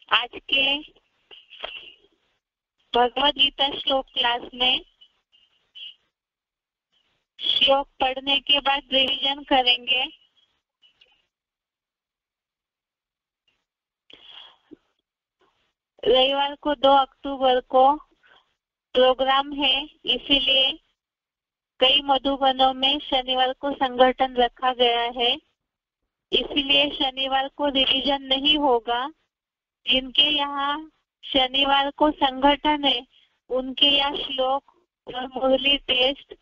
आज के भगवद गीता श्लोक क्लास में श्लोक पढ़ने के बाद रिवीजन करेंगे। रविवार को 2 अक्टूबर को प्रोग्राम है, इसीलिए कई मधुबनों में शनिवार को संगठन रखा गया है, इसलिए शनिवार को रिवीजन नहीं होगा। जिनके यहाँ शनिवार को संगठन है उनके यहाँ श्लोक और मुरली टेस्ट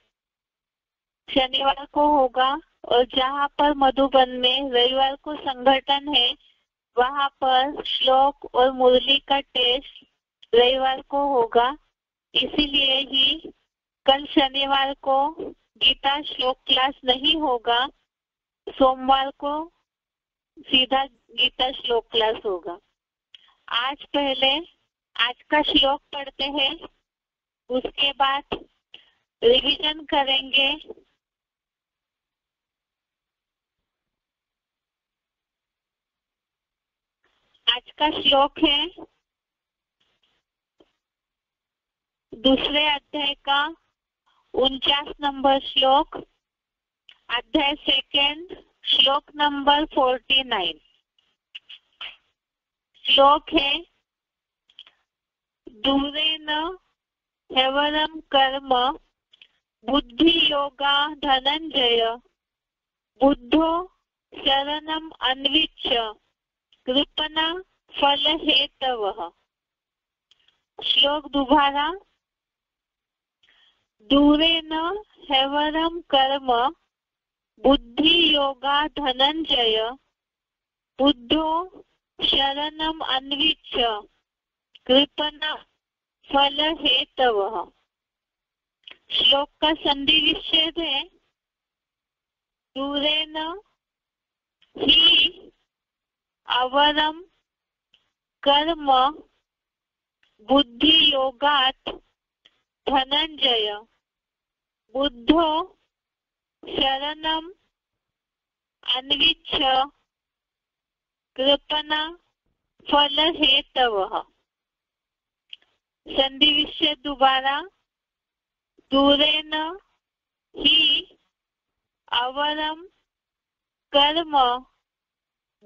शनिवार को होगा, और जहाँ पर मधुबन में रविवार को संगठन है वहाँ पर श्लोक और मुरली का टेस्ट रविवार को होगा। इसीलिए ही कल शनिवार को गीता श्लोक क्लास नहीं होगा, सोमवार को सीधा गीता श्लोक क्लास होगा। आज पहले आज का श्लोक पढ़ते हैं, उसके बाद रिवीजन करेंगे। आज का श्लोक है दूसरे अध्याय का 49 नंबर श्लोक, अध्याय सेकंड, श्लोक नंबर 49। श्लोक है दूरेन ह्यवरम कर्म बुद्धि योगा धनंजय बुद्धो शरणम अन्विच्य कृपणा फल हेतवः। श्लोक दोबारा, दूरेन ह्यवरम कर्म बुद्धि योगा धनंजय बुद्धो शरणम अन्विच्य कृपणा फल हेतवः। श्लोक का संधि विच्छेद है दूरेन ही अवरम कर्म बुद्धि योगात धनंजय बुद्धो शरणम अन्विच्य कृपणा फल हेतवः। संधि विच्छेद दोबारा, दूरेन ही अवरम कर्म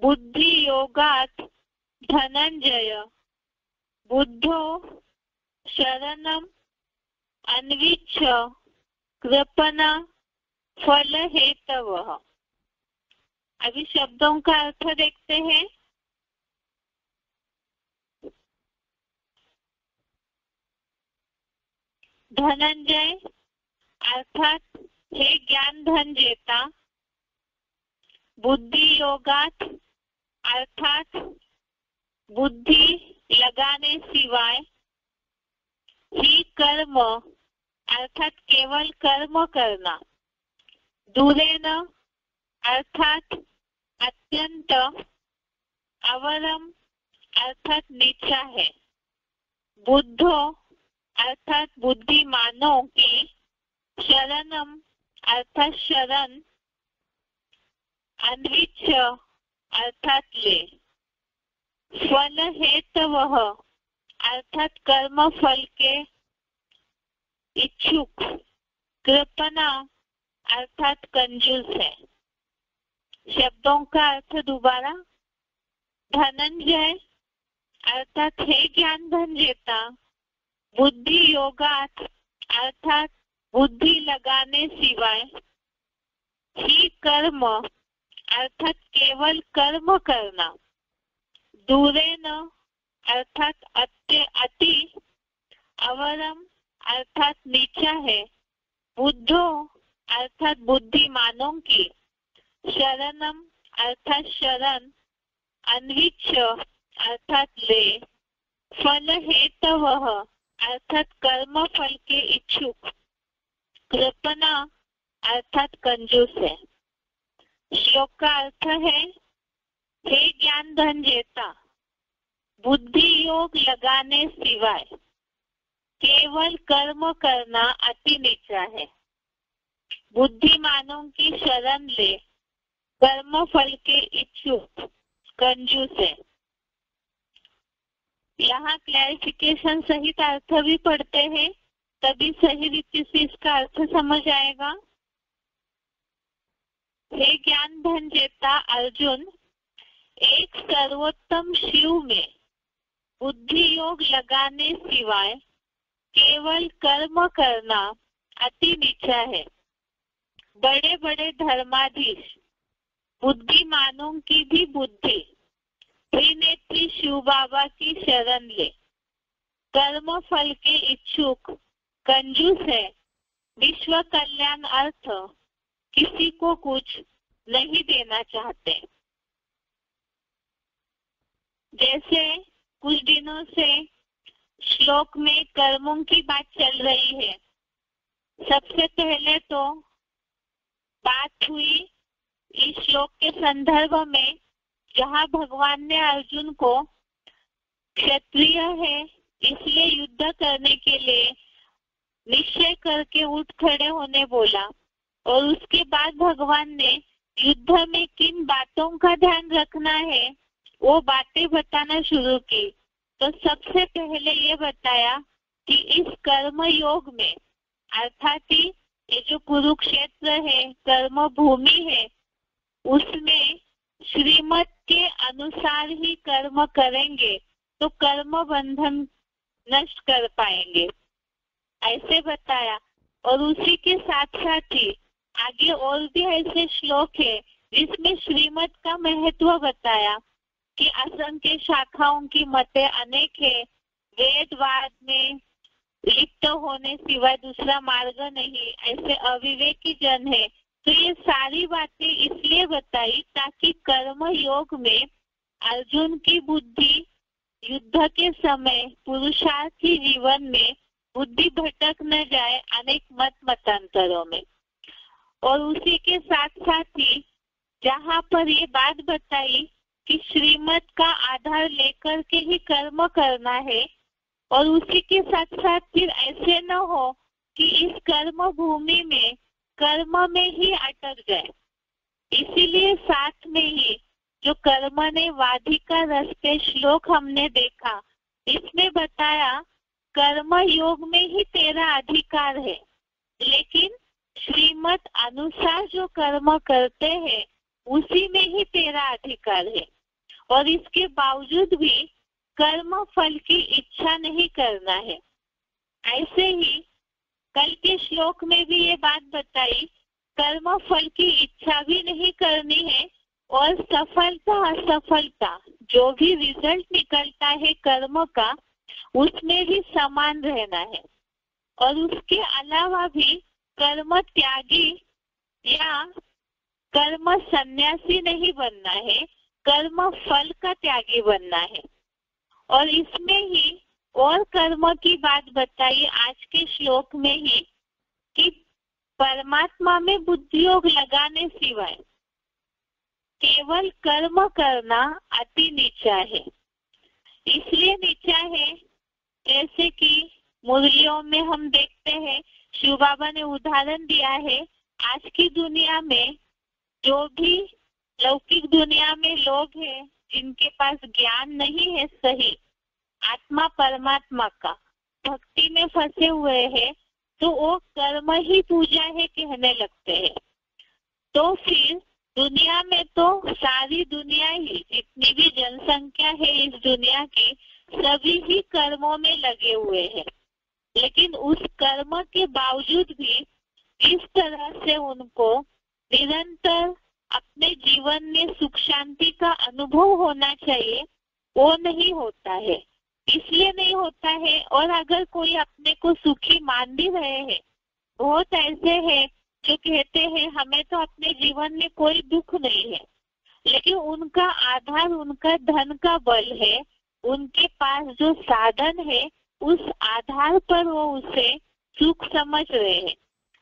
बुद्धि योगात धनंजय बुद्धो शरणम अन्विच्य कृपणा फल हेतवः। अभी शब्दों का अर्थ देखते हैं। धनंजय अर्थात हे ज्ञान धन जेता, बुद्धि योगात अर्थात बुद्धि लगाने सिवाय, ही कर्म अर्थात केवल कर्म करना, दूरेन अर्थात अत्यंत, अवरम अर्थात नीचा है, बुद्धो अर्थात बुद्धिमानों की, शरणम अर्थात शरण, अन्विच्य अर्थात ले, फल हेतवः अर्थात कर्म फल के इच्छुक, कृपणा अर्थात कंजूस है। शब्दों का अर्थ दोबारा, धनंजय अर्थात हे ज्ञान धन जेता, बुद्धि योगात अर्थात बुद्धि लगाने सिवाय, ही कर्म अर्थात केवल कर्म करना, दूरेन अर्थात अति, अवरम अर्थात नीचा है, बुद्धो अर्थात बुद्धिमानों की, शरणम अर्थात शरण, अन्विच्य अर्थात ले, फल हेतवः अर्थात कर्म फल के इच्छुक, कृपणा अर्थात कंजूस है। श्लोक का अर्थ है हे ज्ञान धन जेता, बुद्धि योग लगाने सिवाय केवल कर्म करना अति नीचा है, बुद्धिमानों की शरण ले, कर्म फल के इच्छुक कंजूस है। यहाँ क्लैरिफिकेशन सहित अर्थ भी पढ़ते हैं, तभी सही रीति से इसका अर्थ समझ आएगा। हे ज्ञान धन जेता अर्जुन, एक सर्वोत्तम शिव में बुद्धि योग लगाने सिवाय केवल कर्म करना अति नीचा है। बड़े बड़े धर्माधीश बुद्धिमानों की भी बुद्धि त्रिनेत्री शिव बाबा की शरण ले। कर्म फल के इच्छुक कंजूस है, विश्व कल्याण अर्थ किसी को कुछ नहीं देना चाहते। जैसे कुछ दिनों से श्लोक में कर्मों की बात चल रही है। सबसे पहले तो बात हुई इस श्लोक के संदर्भ में, जहाँ भगवान ने अर्जुन को क्षत्रिय है इसलिए युद्ध करने के लिए निश्चय करके उठ खड़े होने बोला, और उसके बाद भगवान ने युद्ध में किन बातों का ध्यान रखना है वो बातें बताना शुरू की। तो सबसे पहले ये बताया कि इस कर्म योग में, अर्थात ये जो कुरुक्षेत्र है, कर्म भूमि है, उसमें श्रीमत के अनुसार ही कर्म करेंगे तो कर्म बंधन नष्ट कर पाएंगे, ऐसे बताया। और उसी के साथ साथ ही आगे और भी ऐसे श्लोक है जिसमें श्रीमत का महत्व बताया कि असंख्य शाखाओं की मतें अनेक है, वेदवाद में लिप्त होने सिवाय दूसरा मार्ग नहीं, ऐसे अविवेकी जन है। तो ये सारी बातें इसलिए बताई ताकि कर्म योग में अर्जुन की बुद्धि युद्ध के समय पुरुषार्थी जीवन में बुद्धि भटक न जाए अनेक मतांतरों में। और उसी के साथ साथ ही जहाँ पर ये बात बताई कि श्रीमत का आधार लेकर के ही कर्म करना है, और उसी के साथ साथ फिर ऐसे न हो कि इस कर्म भूमि में कर्म में ही अटक जाए। इसीलिए साथ में ही जो कर्म ने वाधिका रस पे श्लोक हमने देखा, इसमें बताया कर्म योग में ही तेरा अधिकार है, लेकिन श्रीमत अनुसार जो कर्म करते हैं उसी में ही तेरा अधिकार है। और इसके बावजूद भी कर्म फल की इच्छा नहीं करना है। ऐसे ही कल के श्लोक में भी ये बात बताई, कर्म फल की इच्छा भी नहीं करनी है, और सफलता असफलता जो भी रिजल्ट निकलता है कर्म का, उसमें भी समान रहना है। और उसके अलावा भी कर्म त्यागी या कर्म सन्यासी नहीं बनना है, कर्म फल का त्यागी बनना है। और इसमें ही और कर्म की बात बताई आज के श्लोक में ही कि परमात्मा में बुद्धि योग लगाने सिवाय केवल कर्म करना अति नीचा है। इसलिए नीचा है जैसे कि मुरलियों में हम देखते हैं, शिव बाबा ने उदाहरण दिया है, आज की दुनिया में जो भी लौकिक दुनिया में लोग हैं जिनके पास ज्ञान नहीं है सही आत्मा परमात्मा का, भक्ति में फंसे हुए हैं, तो वो कर्म ही पूजा है कहने लगते हैं। तो फिर दुनिया में तो सारी दुनिया ही, जितनी भी जनसंख्या है इस दुनिया की, सभी ही कर्मों में लगे हुए हैं। लेकिन उस कर्म के बावजूद भी जिस तरह से उनको निरंतर अपने जीवन में सुख शांति का अनुभव होना चाहिए वो नहीं होता है। इसलिए नहीं होता है, और अगर कोई अपने को सुखी मान भी रहे हैं, बहुत ऐसे हैं जो कहते हैं हमें तो अपने जीवन में कोई दुख नहीं है, लेकिन उनका आधार उनका धन का बल है, उनके पास जो साधन है उस आधार पर वो उसे सुख समझ रहे हैं।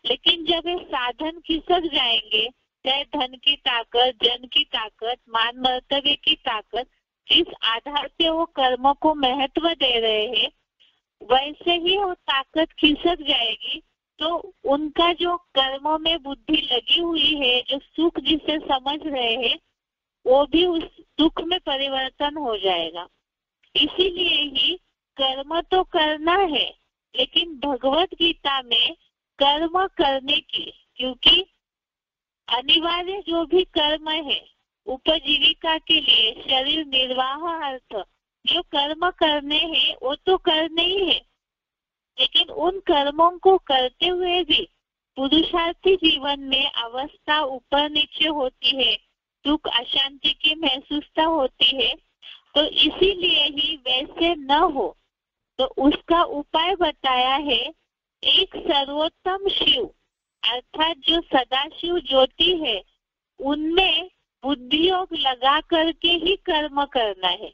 लेकिन जब ये साधन खिसक जाएंगे, चाहे धन की ताकत, जन की ताकत, मान मर्तबे की ताकत, जिस आधार पे वो कर्म को महत्व दे रहे हैं, वैसे ही वो ताकत खिसक जाएगी, तो उनका जो कर्मों में बुद्धि लगी हुई है, जो सुख जिसे समझ रहे हैं, वो भी उस दुख में परिवर्तन हो जाएगा। इसीलिए ही कर्म तो करना है, लेकिन भगवत गीता में कर्म करने की, क्योंकि अनिवार्य जो भी कर्म है उपजीविका के लिए, शरीर निर्वाह अर्थ जो कर्म करने हैं वो तो करने ही है, लेकिन उन कर्मों को करते हुए भी पुरुषार्थी जीवन में अवस्था ऊपर नीचे होती है, दुख अशांति की महसूसता होती है। तो इसीलिए ही वैसे न हो तो उसका उपाय बताया है, एक सर्वोत्तम शिव अर्थात जो सदाशिव ज्योति है उनमें बुद्धि योग लगा करके ही कर्म करना है।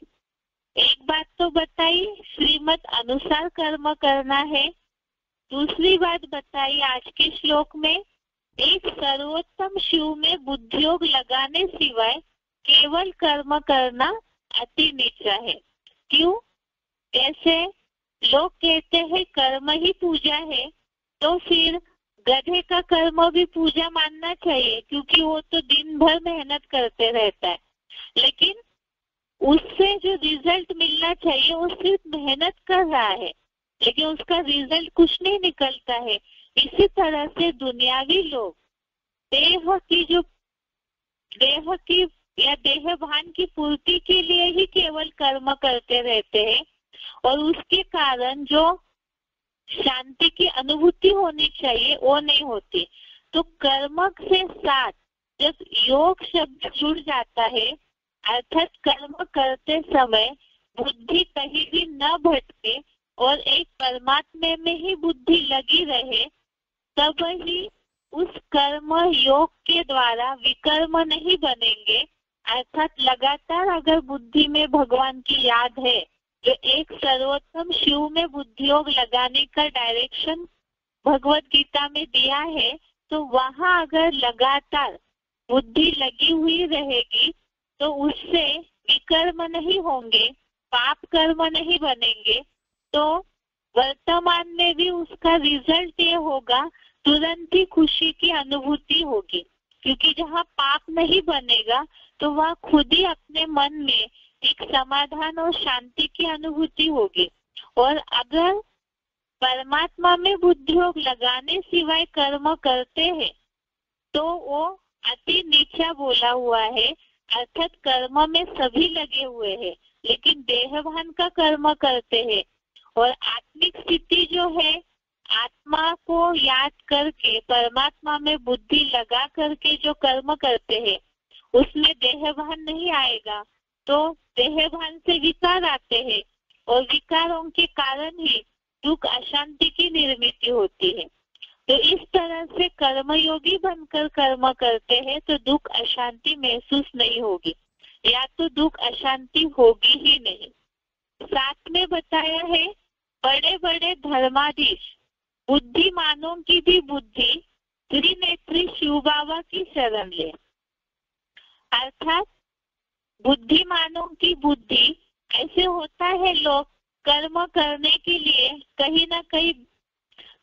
एक बात तो बताई, श्रीमत अनुसार कर्म करना है। दूसरी बात बताई आज के श्लोक में, एक सर्वोत्तम शिव में बुद्धि योग लगाने सिवाय केवल कर्म करना अति नीचा है। क्यों? जैसे लोग कहते हैं कर्म ही पूजा है, तो फिर गधे का कर्म भी पूजा मानना चाहिए, क्योंकि वो तो दिन भर मेहनत करते रहता है, लेकिन उससे जो रिजल्ट मिलना चाहिए वो सिर्फ मेहनत कर रहा है, लेकिन उसका रिजल्ट कुछ नहीं निकलता है। इसी तरह से दुनियावी लोग देह की या देह भान की पूर्ति के लिए ही केवल कर्म करते रहते हैं, और उसके कारण जो शांति की अनुभूति होनी चाहिए वो नहीं होती। तो कर्म से साथ जब योग शब्द जुड़ जाता है, अर्थात कर्म करते समय बुद्धि कहीं भी न भटके और एक परमात्मा में ही बुद्धि लगी रहे, तब ही उस कर्म योग के द्वारा विकर्म नहीं बनेंगे। अर्थात लगातार अगर बुद्धि में भगवान की याद है, जो एक सर्वोत्तम शिव में बुद्धि योग लगाने का डायरेक्शन भगवत गीता में दिया है, तो वहां अगर लगातार बुद्धि लगी हुई रहेगी तो उससे विकर्म नहीं होंगे, पाप कर्म नहीं बनेंगे। तो वर्तमान में भी उसका रिजल्ट ये होगा, तुरंत ही खुशी की अनुभूति होगी, क्योंकि जहाँ पाप नहीं बनेगा तो वह खुद ही अपने मन में एक समाधान और शांति की अनुभूति होगी। और अगर परमात्मा में बुद्धि योग लगाने सिवाय कर्म करते हैं तो वो अति नीचा बोला हुआ है। अर्थात कर्म में सभी लगे हुए हैं, लेकिन देहभान का कर्म करते हैं, और आत्मिक स्थिति जो है आत्मा को याद करके परमात्मा में बुद्धि लगा करके जो कर्म करते हैं उसमें देहभान नहीं आएगा, तो देहभान से विकार आते हैं, और विकारों के कारण ही दुख अशांति की निर्मित होती है। तो इस तरह से कर्मयोगी बनकर कर्म करते हैं तो दुख अशांति महसूस नहीं होगी, या तो दुख अशांति होगी ही नहीं। साथ में बताया है, बड़े बड़े धर्माधीश बुद्धिमानों की भी बुद्धि त्रिनेत्री शिव बाबा की शरण ले। अर्थात बुद्धिमानों की बुद्धि, ऐसे होता है लोग कर्म करने के लिए कहीं ना कहीं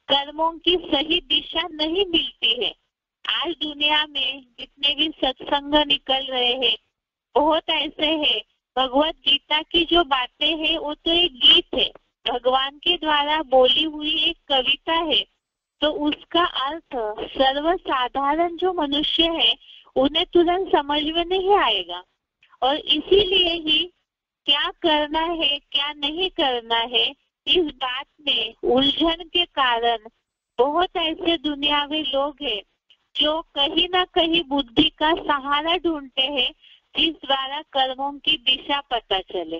कर्मों की सही दिशा नहीं मिलती है। आज दुनिया में जितने भी सत्संग निकल रहे हैं बहुत ऐसे हैं, भगवत गीता की जो बातें हैं वो तो एक गीत है, भगवान के द्वारा बोली हुई एक कविता है, तो उसका अर्थ सर्वसाधारण जो मनुष्य है उन्हें तुरंत समझ में नहीं आएगा। और इसीलिए ही क्या करना है क्या नहीं करना है इस बात में उलझन के कारण बहुत ऐसे दुनियावी लोग हैं जो कहीं ना कहीं बुद्धि का सहारा ढूंढते हैं जिस द्वारा कर्मों की दिशा पता चले।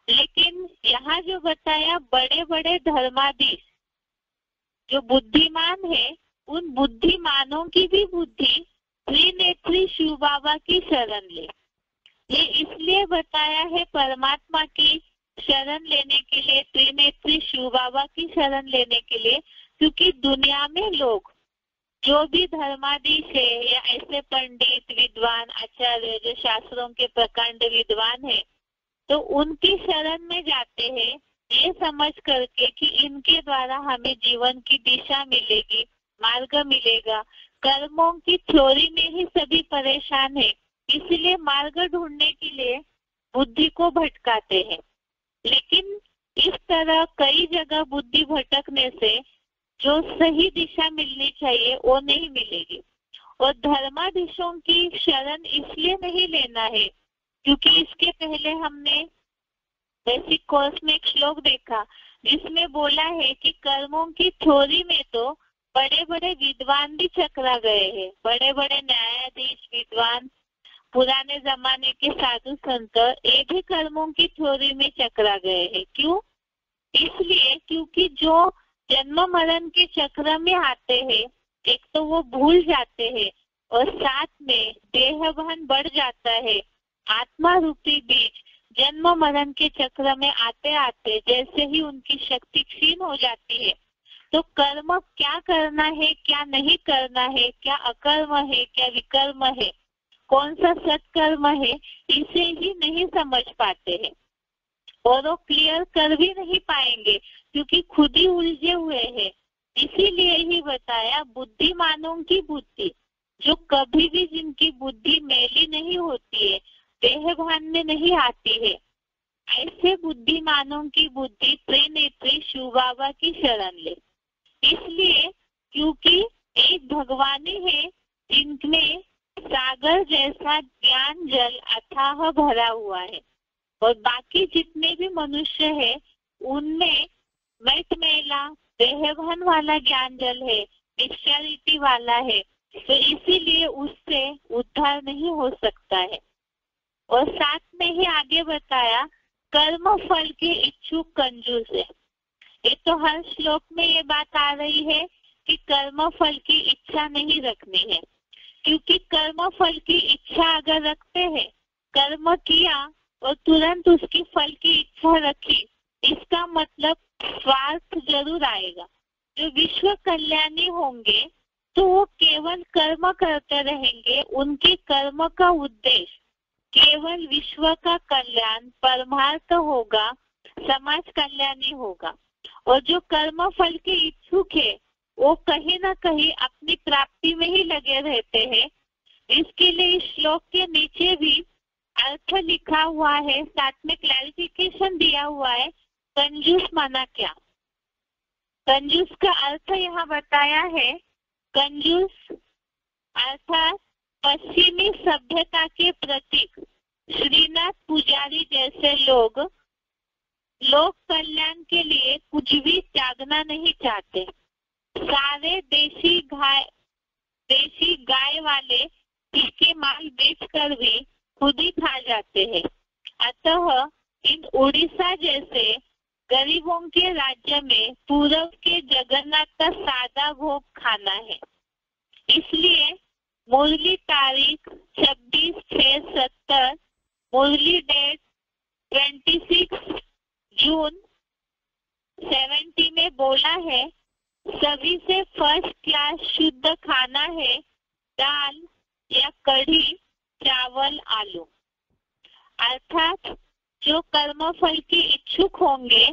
लेकिन यहाँ जो बताया, बड़े बड़े धर्माधीश जो बुद्धिमान है उन बुद्धिमानों की भी बुद्धि त्रिनेत्री शिव बाबा की शरण ले। ये इसलिए बताया है परमात्मा की शरण लेने के लिए, त्रिनेत्री शिव बाबा की शरण लेने के लिए, क्योंकि दुनिया में लोग जो भी धर्माधीश है या ऐसे पंडित विद्वान आचार्य जो शास्त्रों के प्रकांड विद्वान है, तो उनकी शरण में जाते हैं ये समझ करके कि इनके द्वारा हमें जीवन की दिशा मिलेगी, मार्ग मिलेगा। कर्मों की थ्योरी में ही सभी परेशान है, इसलिए मार्ग ढूंढने के लिए बुद्धि को भटकाते हैं। लेकिन इस तरह कई जगह बुद्धि भटकने से जो सही दिशा मिलनी चाहिए वो नहीं मिलेगी। और धर्माधीशों की शरण इसलिए नहीं लेना है क्योंकि इसके पहले हमने बेसिक कोर्स में एक श्लोक देखा जिसमें बोला है कि कर्मों की थ्योरी में तो बड़े बड़े विद्वान भी चकरा गए हैं, बड़े बड़े न्यायाधीश विद्वान पुराने जमाने के साधु संत ये भी कर्मों की थ्योरी में चकरा गए हैं। क्यों? इसलिए क्योंकि जो जन्म मरण के चक्र में आते हैं एक तो वो भूल जाते हैं और साथ में देहभान बढ़ जाता है। आत्मा रूपी बीज जन्म मरण के चक्र में आते आते जैसे ही उनकी शक्ति क्षीण हो जाती है तो कर्म क्या करना है क्या नहीं करना है, क्या अकर्म है क्या विकर्म है, कौन सा सत्कर्म है, इसे ही नहीं समझ पाते हैं और वो क्लियर कर भी नहीं पाएंगे क्योंकि खुद ही उलझे हुए हैं। इसीलिए ही बताया बुद्धिमानों की बुद्धि, जो कभी भी जिनकी बुद्धि मैली नहीं होती है, देहभान में नहीं आती है, ऐसे बुद्धिमानों की बुद्धि त्रिनेत्री शिव बाबा की शरण ले। इसलिए क्योंकि एक भगवान ही है जिनमें सागर जैसा ज्ञान जल अथाह भरा हुआ है और बाकी जितने भी मनुष्य है उनमें मैट मैला देहभान वाला ज्ञान जल है, एक्सचुअलिटी वाला है, तो इसीलिए उससे उद्धार नहीं हो सकता है। और साथ में ही आगे बताया कर्म फल के इच्छुक कंजूस है। ये तो हर श्लोक में ये बात आ रही है कि कर्म फल की इच्छा नहीं रखनी है, क्योंकि कर्म फल की इच्छा अगर रखते हैं, कर्म किया और तुरंत उसकी फल की इच्छा रखी, इसका मतलब स्वार्थ जरूर आएगा। जो विश्व कल्याणी होंगे तो वो केवल कर्म करते रहेंगे, उनके कर्म का उद्देश्य केवल विश्व का कल्याण परमार्थ होगा, समाज कल्याणी होगा। और जो कर्म फल के इच्छुक है वो कहीं ना कहीं अपनी प्राप्ति में ही लगे रहते हैं। इसके लिए इस श्लोक के नीचे भी अर्थ लिखा हुआ है, साथ में क्लैरिफिकेशन दिया हुआ है कंजूस माना क्या। कंजूस का अर्थ यहाँ बताया है, कंजूस अर्थात पश्चिमी सभ्यता के प्रतीक श्रीनाथ पुजारी जैसे लोग लोक कल्याण के लिए कुछ भी त्यागना नहीं चाहते। सारे देशी गाय वाले टीके माल बेचकर भी खुद ही खा जाते हैं। अतः इन उड़ीसा जैसे गरीबों के राज्य में पूरब के जगन्नाथ का सादा भोग खाना है। इसलिए मुरली तारीख 26/6/70, मुरली डेट 26 जून 70 में बोला है, सभी से फर्स्ट क्लास शुद्ध खाना है दाल या कढ़ी चावल आलू। अर्थात जो कर्म फल के इच्छुक होंगे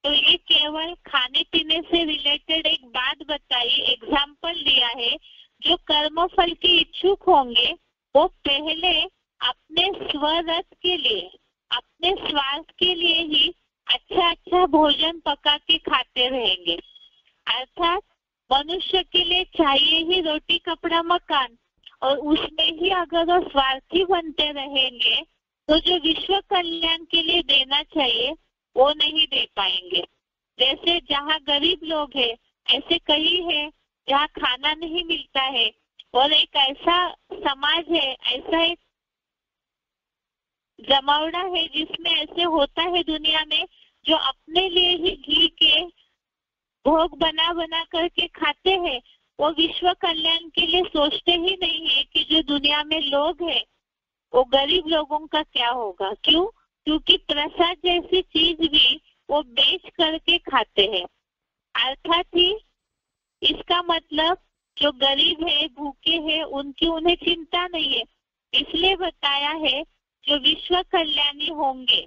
तो ये केवल खाने पीने से रिलेटेड एक बात बताई, एग्जाम्पल दिया है। जो कर्म फल के इच्छुक होंगे वो पहले अपने स्वरथ के लिए, अपने स्वार्थ के लिए ही अच्छा भोजन पका के खाते रहेंगे। अर्थात मनुष्य के लिए चाहिए ही रोटी कपड़ा मकान, और उसमें ही अगर वो स्वार्थी बनते रहेंगे तो जो विश्व कल्याण के लिए देना चाहिए वो नहीं दे पाएंगे। जैसे जहाँ गरीब लोग हैं ऐसे कई है जहाँ खाना नहीं मिलता है, और एक ऐसा समाज है, ऐसा एक जमावड़ा है जिसमें ऐसे होता है दुनिया में, जो अपने लिए ही घी के भोग बना करके खाते हैं। वो विश्व कल्याण के लिए सोचते ही नहीं है कि जो दुनिया में लोग हैं वो गरीब लोगों का क्या होगा। क्यों? क्योंकि प्रसाद जैसी चीज भी वो बेच करके खाते हैं। अर्थात ही इसका मतलब जो गरीब है, भूखे हैं, उनकी उन्हें चिंता नहीं है। इसलिए बताया है जो विश्व कल्याणी होंगे,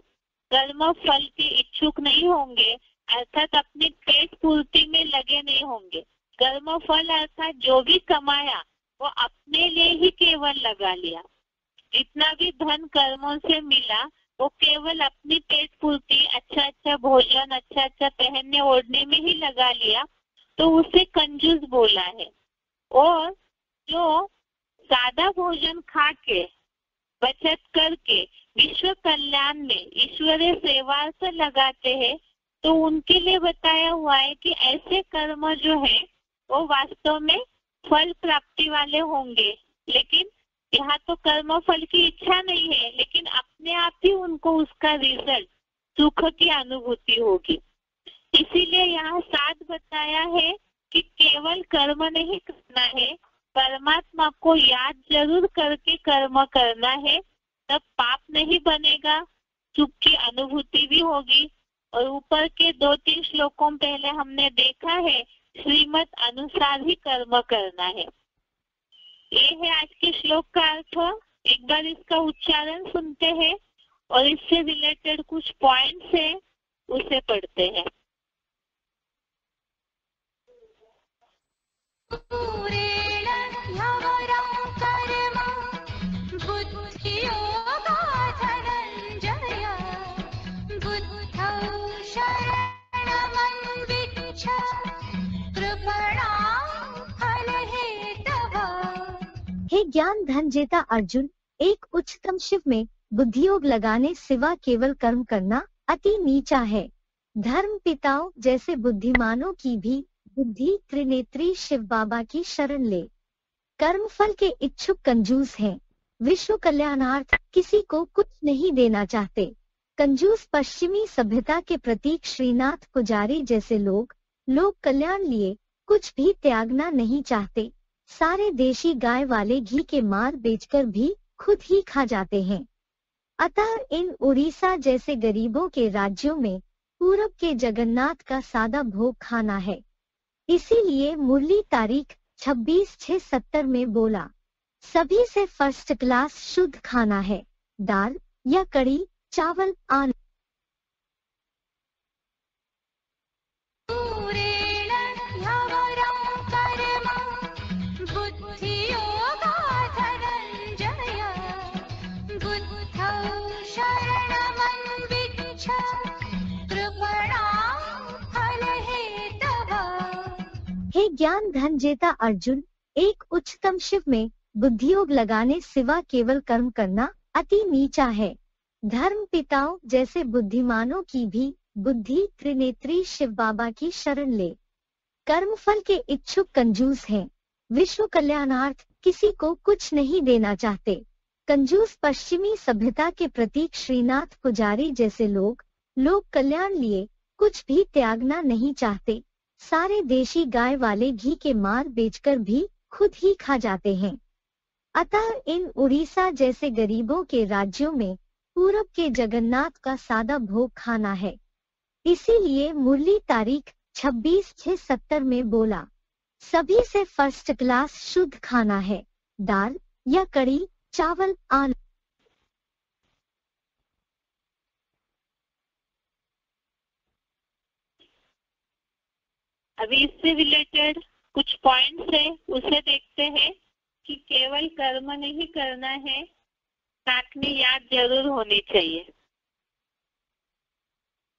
कर्म फल के इच्छुक नहीं होंगे, अर्थात अपनी पेट पूर्ति में लगे नहीं होंगे। कर्म फल अर्थात जो भी कमाया वो अपने लिए ही केवल लगा लिया। जितना भी धन कर्मों से मिला वो केवल अपनी पेट पूर्ति, अच्छा अच्छा भोजन, अच्छा पहनने ओढ़ने में ही लगा लिया तो उसे कंजूस बोला है। और जो सादा भोजन खा के बचत करके विश्व कल्याण में ईश्वरीय सेवार्थ लगाते हैं तो उनके लिए बताया हुआ है कि ऐसे कर्म जो है वो वास्तव में फल प्राप्ति वाले होंगे। लेकिन यहाँ तो कर्म फल की इच्छा नहीं है, लेकिन अपने आप ही उनको उसका रिजल्ट सुख की अनुभूति होगी। इसीलिए यहाँ साथ बताया है कि केवल कर्म नहीं करना है, परमात्मा को याद जरूर करके कर्म करना है, तब पाप नहीं बनेगा, सुख की अनुभूति भी होगी। और ऊपर के 2-3 श्लोकों पहले हमने देखा है श्रीमत अनुसार ही कर्म करना है। ये है आज के श्लोक का अर्थ। एक बार इसका उच्चारण सुनते हैं और इससे रिलेटेड कुछ पॉइंट्स है उसे पढ़ते हैं। हे ज्ञान धन जेता अर्जुन, एक उच्चतम शिव में बुद्धियोग लगाने सिवा केवल कर्म करना अति नीचा है। धर्म पिताओं जैसे बुद्धिमानों की भी बुद्धि त्रिनेत्री शिव बाबा की शरण ले। कर्म फल के इच्छुक कंजूस हैं, विश्व कल्याणार्थ किसी को कुछ नहीं देना चाहते। कंजूस पश्चिमी सभ्यता के प्रतीक श्रीनाथ पुजारी जैसे लोग कल्याण लिए कुछ भी त्यागना नहीं चाहते। सारे देशी गाय वाले घी के मार बेचकर भी खुद ही खा जाते हैं। अतः इन उड़ीसा जैसे गरीबों के राज्यों में पूरब के जगन्नाथ का सादा भोग खाना है। इसीलिए मुरली तारीख 26/6/70 में बोला, सभी से फर्स्ट क्लास शुद्ध खाना है, दाल या कड़ी चावल आन। हे ज्ञान धन जेता अर्जुन, एक उच्चतम शिव में बुद्धियोग लगाने सिवा केवल कर्म करना अति नीचा है। धर्म पिताओं जैसे बुद्धिमानों की भी बुद्धि त्रिनेत्री शिव बाबा की शरण ले। कर्म फल के इच्छुक कंजूस हैं, विश्व कल्याणार्थ किसी को कुछ नहीं देना चाहते। कंजूस पश्चिमी सभ्यता के प्रतीक श्रीनाथ पुजारी जैसे लोग कल्याण लिए कुछ भी त्यागना नहीं चाहते। सारे देशी गाय वाले घी के मार बेचकर भी खुद ही खा जाते हैं। अतः इन उड़ीसा जैसे गरीबों के राज्यों में पूरब के जगन्नाथ का सादा भोग खाना है। इसीलिए मुरली तारीख 26/6/70 में बोला, सभी से फर्स्ट क्लास शुद्ध खाना है, दाल या कड़ी चावल आन। अभी इससे रिलेटेड कुछ पॉइंट्स है उसे देखते हैं कि केवल कर्म नहीं करना है, साथ में याद जरूर होनी चाहिए।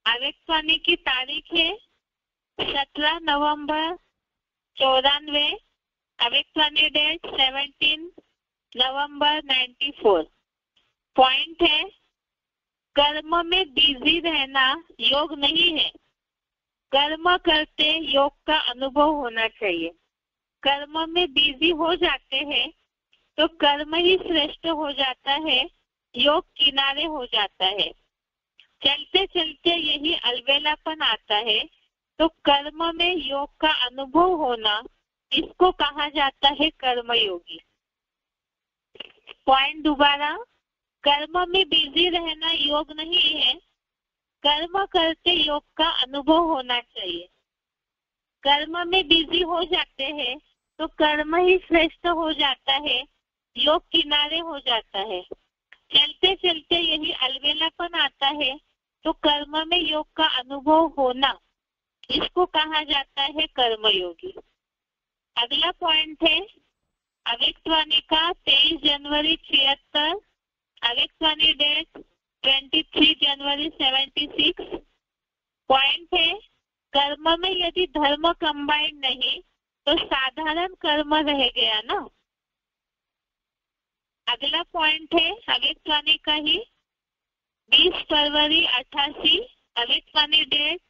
आवेक्तवाणी की तारीख है 17 नवंबर 94, आवेक्तवाणी डेट 17 नवंबर 94। पॉइंट है, कर्म में बिजी रहना योग नहीं है, कर्म करते योग का अनुभव होना चाहिए। कर्म में बिजी हो जाते हैं तो कर्म ही श्रेष्ठ हो जाता है, योग किनारे हो जाता है। चलते चलते यही अलबेलापन आता है तो कर्म में योग का अनुभव होना, इसको कहा जाता है कर्मयोगी। पॉइंट दोबारा, कर्म में बिजी रहना योग नहीं है, कर्म करते योग का अनुभव होना चाहिए। कर्म में बिजी हो जाते हैं तो कर्म ही श्रेष्ठ हो जाता है, योग किनारे हो जाता है। चलते चलते यही अलबेलापन आता है तो कर्म में योग का अनुभव होना, इसको कहा जाता है कर्मयोगी। अगला पॉइंट है अव्यक्तवाणी का 23 जनवरी 76, अव्यक्तवाणी डेट 23 जनवरी 76। कर्म में यदि धर्म कंबाइंड नहीं तो साधारण कर्म रह गया ना। अगला पॉइंट है अवेक्वानी का ही 20 फरवरी 88, अवेक्वानी डेट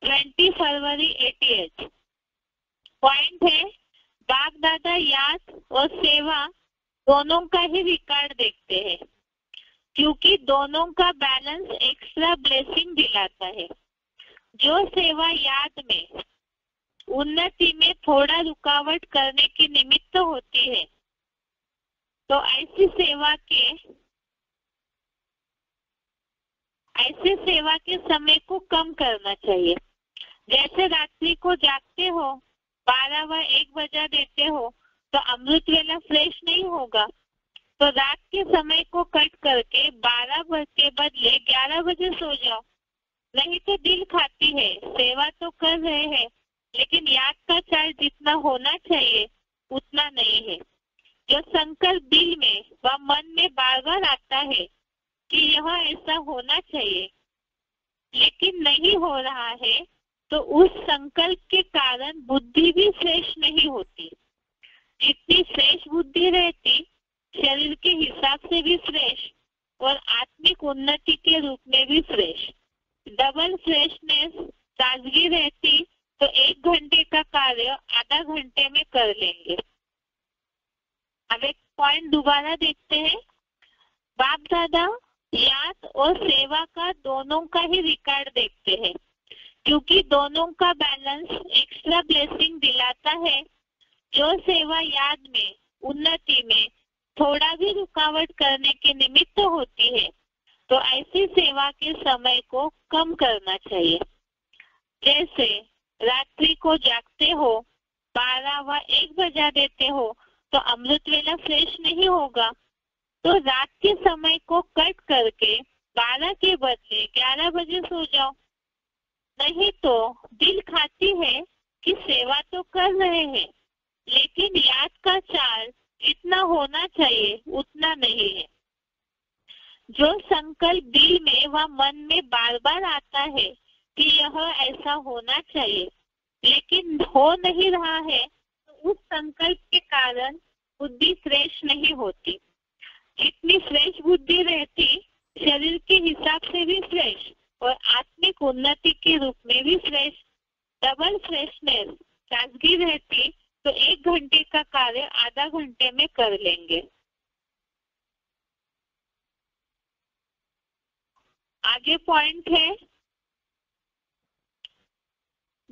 20 फरवरी 88। पॉइंट है बाप दादा याद और सेवा दोनों का ही रिकॉर्ड देखते हैं, क्योंकि दोनों का बैलेंस एक्स्ट्रा ब्लेसिंग दिलाता है। जो सेवा याद में उन्नति में थोड़ा रुकावट करने की निमित्त होती है, तो ऐसे सेवा के समय को कम करना चाहिए। जैसे रात्रि को जागते हो 12 व 1 बजा देते हो तो अमृत वेला फ्रेश नहीं होगा, तो रात के समय को कट करके 12 के बदले 11 बजे सो जाओ। नहीं तो दिल खाती है, सेवा तो कर रहे हैं लेकिन याद का चार्ज जितना होना चाहिए उतना नहीं है। जो संकल्प दिल में व मन में बार बार आता है कि यह ऐसा होना चाहिए लेकिन नहीं हो रहा है, तो उस संकल्प के कारण बुद्धि भी फ्रेश नहीं होती। जितनी फ्रेश बुद्धि रहती शरीर के हिसाब से भी फ्रेश और आत्मिक उन्नति के रूप में भी फ्रेश, डबल फ्रेशनेस ताजगी रहती तो 1 घंटे का कार्य आधा घंटे में कर लेंगे। अब एक पॉइंट दोबारा देखते हैं। बाप दादा याद और सेवा का दोनों का ही रिकॉर्ड देखते हैं, क्योंकि दोनों का बैलेंस एक्स्ट्रा ब्लेसिंग दिलाता है। जो सेवा याद में उन्नति में थोड़ा भी रुकावट करने के निमित्त होती है, तो ऐसी सेवा के समय को कम करना चाहिए। जैसे रात्रि को जागते हो 12 व 1 बजा देते हो तो अमृत वेला फ्रेश नहीं होगा, तो रात के समय को कट करके 12 के बदले 11 बजे सो जाओ। नहीं तो दिल खाती है कि सेवा तो कर रहे हैं लेकिन याद का चार्ज जितना होना चाहिए उतना नहीं है। जो संकल्प दिल में व मन में बार बार आता है कि यह ऐसा होना चाहिए लेकिन हो नहीं रहा है, तो उस संकल्प के कारण बुद्धि फ्रेश नहीं होती। जितनी फ्रेश बुद्धि रहती शरीर के हिसाब से भी फ्रेश और आत्मिक उन्नति के रूप में भी फ्रेश, डबल फ्रेशनेस ताजगी रहती तो 1 घंटे का कार्य आधा घंटे में कर लेंगे। आगे पॉइंट है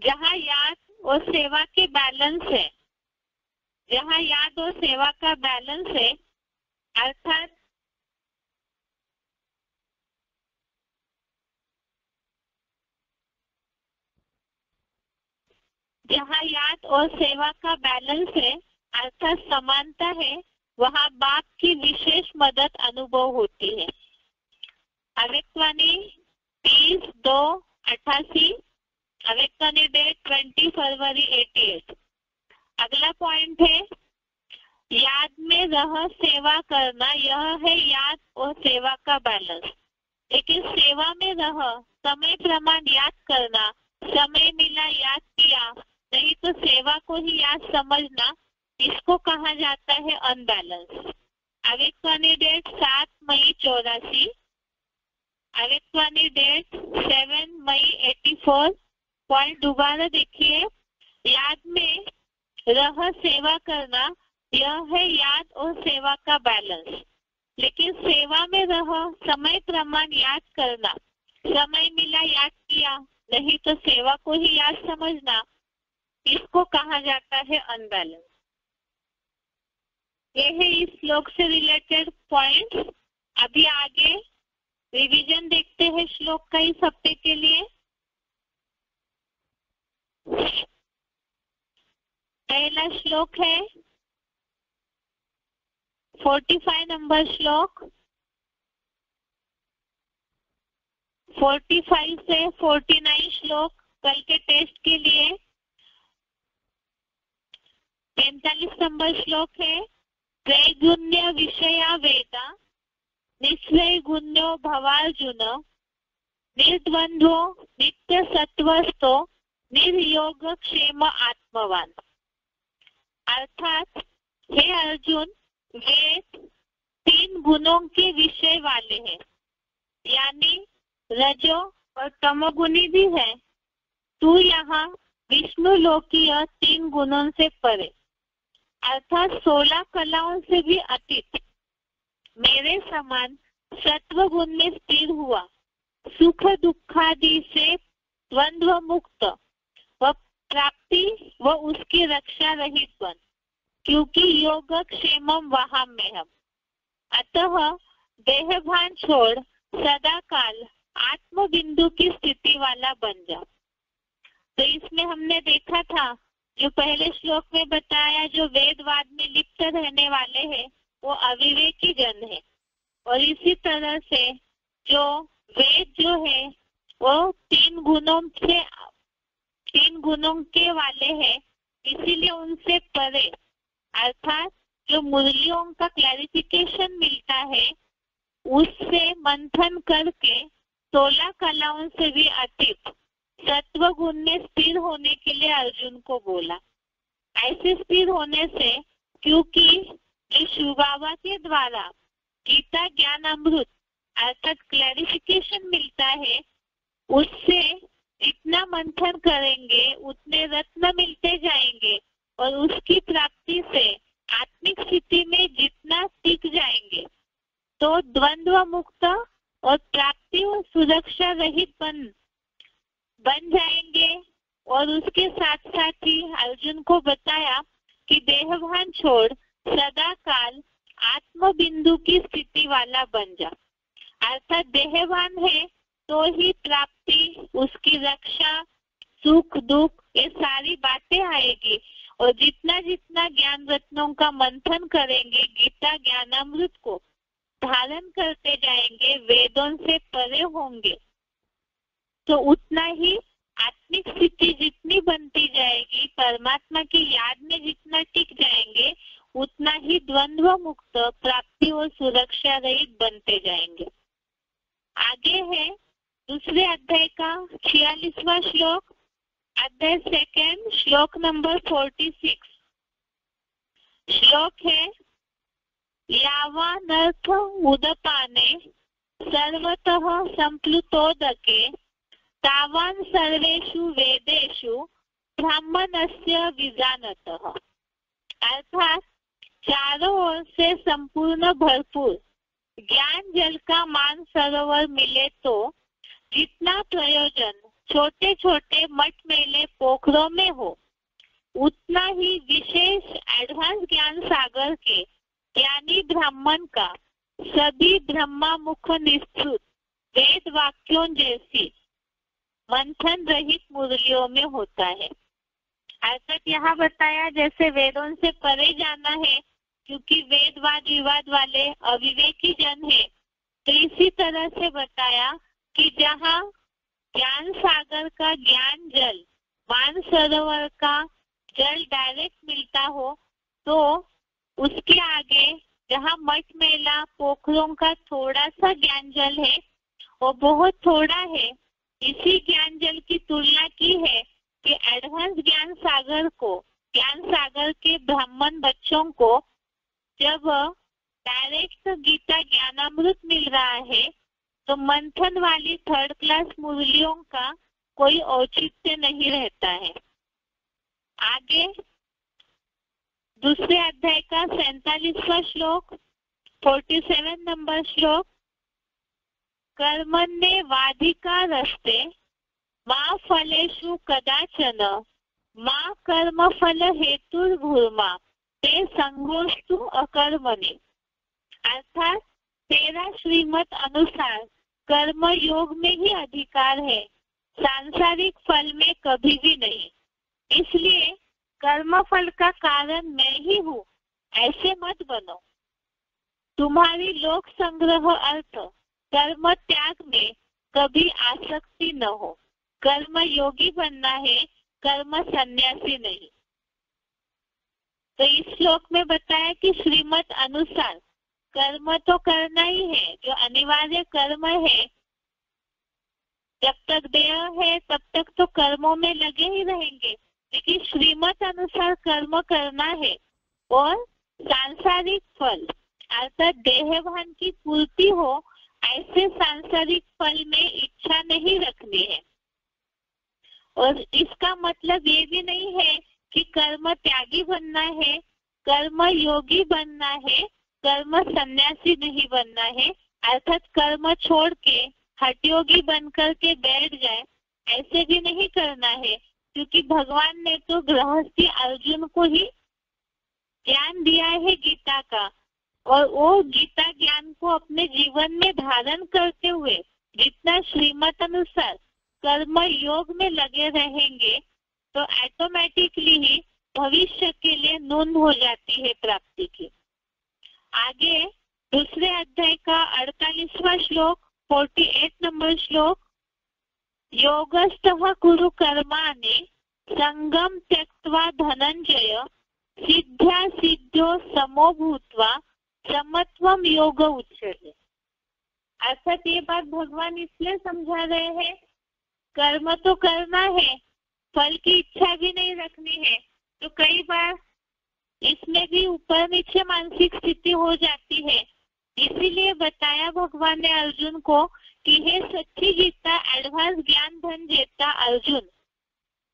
जहाँ याद और सेवा के बैलेंस है, जहाँ याद और सेवा का बैलेंस है, अर्थात जहाँ याद और सेवा का बैलेंस है अर्थात समानता है, वहाँ बाप की विशेष मदद अनुभव होती है। अवेक्वानी 30/2/88, अवेक्वानी डेट 20 फरवरी 88। अगला पॉइंट है याद में रह सेवा करना, यह है याद और सेवा का बैलेंस। लेकिन सेवा में रह समय प्रमाण याद करना, समय मिला याद किया, नहीं तो सेवा को ही याद समझना, इसको कहा जाता है अनबैलेंस। अवेक्वानी डेट 7 मई 84, अवेक्वानी डेट 7 मई 84। पॉइंट दोबारा देखिए, याद में रह सेवा करना, यह है याद और सेवा का बैलेंस। लेकिन सेवा में रह समय प्रमाण याद करना, समय मिला याद किया, नहीं तो सेवा को ही याद समझना, इसको कहा जाता है अनबैलेंस। ये है इस श्लोक से रिलेटेड पॉइंट्स। अभी आगे रिवीजन देखते हैं श्लोक का इस हफ्ते के लिए। पहला श्लोक है 45 नंबर श्लोक। 45 से 49 श्लोक कल के टेस्ट के लिए। 45 नंबर श्लोक है त्रैगुण्य विषया वेदा निश्चय गुण्यो भवार्जुन निर्द्वंद्वो नित्य सत्वस्थो निर्योग क्षेम आत्मवान। अर्थात हे अर्जुन, वेद 3 गुणों के विषय वाले हैं, यानी रजो और तमोगुणी भी है। तू यहाँ विष्णु लोकीय 3 गुणों से परे, अर्थात 16 कलाओं से भी अतीत मेरे समान सत्व गुण में स्थिर हुआ, सुख दुखादि से द्वंद्व मुक्त व प्राप्ति व उसकी रक्षा रहित बन, क्योंकि योग क्षेमम वहां में हम। अतः देह भान छोड़ सदा काल आत्म बिंदु की स्थिति वाला बन जा। तो इसमें हमने देखा था, जो पहले श्लोक में बताया, जो वेदवाद में लिप्त रहने वाले हैं वो अविवेकी जन है, और इसी तरह से जो वेद जो है वो 3 गुणों के वाले हैं, इसीलिए उनसे परे, अर्थात जो मुरलियों का क्लैरिफिकेशन मिलता है उससे मंथन करके 16 कलाओं से भी अतीत सत्व गुण में स्थिर होने के लिए अर्जुन को बोला। ऐसे स्थिर होने से, क्योंकि जो शिव बाबा के द्वारा गीता ज्ञान अमृत अर्थात क्लैरिफिकेशन मिलता है, उससे जितना मंथन करेंगे उतने रत्न मिलते जाएंगे, और उसकी प्राप्ति से आत्मिक स्थिति में जितना टिक जाएंगे तो द्वंद्व मुक्त और प्राप्ति और सुरक्षा रहित बन जाएंगे। और उसके साथ साथ ही अर्जुन को बताया कि देहभान छोड़ सदा काल आत्म बिंदु की स्थिति वाला बन जा, अर्थात देहभान है तो ही प्राप्ति, उसकी रक्षा, सुख दुख ये सारी बातें आएगी। और जितना जितना ज्ञान रत्नों का मंथन करेंगे, गीता ज्ञानामृत को धारण करते जाएंगे, वेदों से परे होंगे, तो उतना ही आत्मिक स्थिति जितनी बनती जाएगी, परमात्मा की याद में जितना टिक जाएंगे, उतना ही द्वंद्व मुक्त, प्राप्ति और सुरक्षा रहित बनते जाएंगे। आगे है दूसरे अध्याय का 46वां श्लोक, अध्याय 2 श्लोक नंबर 46। श्लोक है, यावानर्थ उदपाने सर्वतः संप्लुतोदके तावान सर्वेषु वेदेषु ब्राह्मणस्य विजानतः। अर्थात चारों ओर से संपूर्ण भरपूर ज्ञान जल का मान सरोवर मिले तो जितना प्रयोजन छोटे छोटे मठ मेले पोखरों में हो, उतना ही विशेष एडवांस ज्ञान सागर के ज्ञानी ब्राह्मण का सभी ब्रह्मा मुख निस्तृत वेद वाक्यों जैसी मंथन रहित मुरलियों में होता है। अर्थात यहाँ बताया जैसे वेदों से परे जाना है, क्योंकि वेदवाद विवाद वाले अविवेकी जन है, तो इसी तरह से बताया कि जहाँ ज्ञान सागर का ज्ञान जल, मान सरोवर का जल डायरेक्ट मिलता हो, तो उसके आगे जहाँ मठ मेला पोखरों का थोड़ा सा ज्ञान जल है, वो बहुत थोड़ा है। इसी ज्ञान जल की तुलना की है कि एडवांस ज्ञान सागर को, ज्ञान सागर के ब्राह्मण बच्चों को जब डायरेक्ट गीता ज्ञानामृत मिल रहा है, तो मंथन वाली 3rd क्लास मुरलियों का कोई औचित्य नहीं रहता है। आगे दूसरे अध्याय का 47वां श्लोक, 47 नंबर श्लोक, कर्मण्ये वाधिका रस्ते मा फलेषु कदाचन मा कर्म फल हेतुर्भूर्मा ते संगोस्तु अकर्मणि। अर्थात तेरा श्रीमत अनुसार कर्म योग में ही अधिकार है, सांसारिक फल में कभी भी नहीं। इसलिए कर्म फल का कारण मैं ही हूँ, ऐसे मत बनो। तुम्हारी लोक संग्रह अर्थ कर्म त्याग में कभी आसक्ति न हो। कर्म योगी बनना है, कर्म सन्यासी नहीं। तो इस श्लोक में बताया कि श्रीमत अनुसार कर्म तो करना ही है, जो अनिवार्य कर्म है, जब तक देह है तब तक तो कर्मों में लगे ही रहेंगे, लेकिन श्रीमत अनुसार कर्म करना है और सांसारिक फल अर्थात देहभान की पूर्ति हो ऐसे सांसारिक फल में इच्छा नहीं रखनी है। और इसका मतलब ये भी नहीं है कि कर्म त्यागी बनना है, कर्म योगी बनना है, कर्म सन्यासी नहीं बनना है, अर्थात कर्म छोड़ के हठयोगी बन करके बैठ जाए, ऐसे भी नहीं करना है। क्योंकि भगवान ने तो गृहस्थी अर्जुन को ही ज्ञान दिया है गीता का, और वो गीता ज्ञान को अपने जीवन में धारण करते हुए जितना श्रीमत अनुसार कर्म योग में लगे रहेंगे तो ऑटोमेटिकली ही भविष्य के लिए नून हो जाती है प्राप्ति की। आगे दूसरे अध्याय का 48वां श्लोक, 48 नंबर श्लोक, योगस्थः कुरु कर्माणि संगम त्यक्त्वा धनंजय सिद्ध्या सिद्धो समो भूत्वा समत्वम योग उच्यते। अर्थात ये बात भगवान इसलिए समझा रहे हैं, कर्म तो करना है, फल की इच्छा भी नहीं रखनी है। तो कई बार इसमें भी ऊपर नीचे मानसिक स्थिति हो जाती है, इसीलिए बताया भगवान ने अर्जुन को कि हे सच्ची गीता एडवांस ज्ञान धन जेता अर्जुन,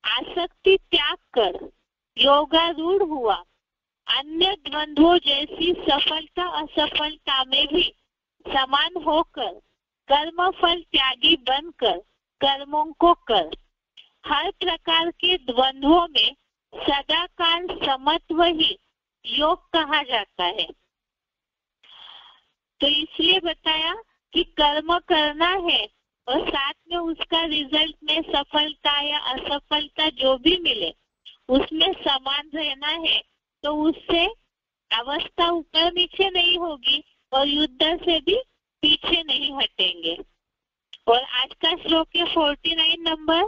आसक्ति त्याग कर योगारूढ़ हुआ, अन्य द्वंद्वों जैसी सफलता असफलता में भी समान होकर कर्म फल त्यागी बनकर कर्मों को कर। हर प्रकार के द्वंद्वों में सदाकाल समत्व ही योग कहा जाता है। तो इसलिए बताया कि कर्म करना है और साथ में उसका रिजल्ट में सफलता या असफलता जो भी मिले उसमें समान रहना है, तो उससे अवस्था ऊपर नीचे नहीं होगी और युद्ध से भी पीछे नहीं हटेंगे। और आज का श्लोक है 49 नंबर,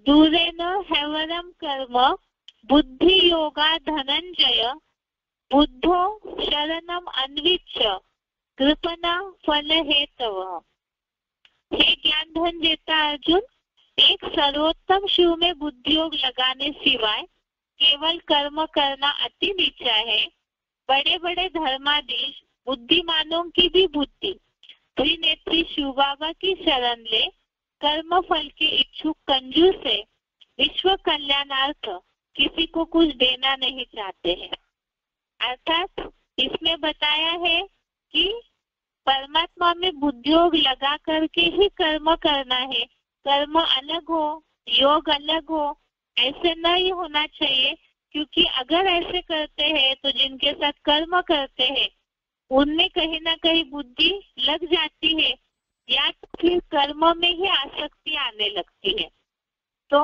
दूरेन हैवरम कर्म बुद्धि योगा धनंजय बुद्धो शरणम अन्विच्छ कृपना फल हेतव। हे ज्ञान धन जेता अर्जुन, एक सर्वोत्तम शिव में बुद्धि योग लगाने सिवाय केवल कर्म करना अति नीचा है। बड़े बड़े धर्माधीश बुद्धिमानों की भी बुद्धि त्रिनेत्री शिव बाबा की शरण ले, कर्म फल के इच्छुक कंजूस से विश्व कल्याणार्थ किसी को कुछ देना नहीं चाहते हैं। अर्थात इसमें बताया है कि परमात्मा में बुद्धि योग लगा करके ही कर्म करना है, कर्म अलग हो योग अलग हो ऐसे नहीं होना चाहिए। क्योंकि अगर ऐसे करते हैं तो जिनके साथ कर्म करते हैं उनमें कहीं ना कहीं बुद्धि लग जाती है या तो फिर कर्म में ही आसक्ति आने लगती है। तो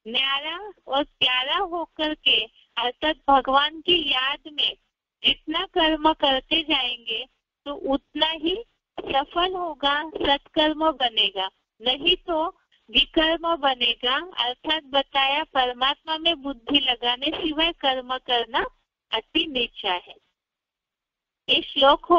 न्यारा और प्यारा होकर के अर्थात भगवान की याद में जितना कर्म करते जाएंगे तो उतना ही सफल होगा, सत्कर्म बनेगा, नहीं तो विकर्म बनेगा। अर्थात बताया परमात्मा में बुद्धि लगाने सिवाय कर्म करना अति नीचा है। ये श्लोक हो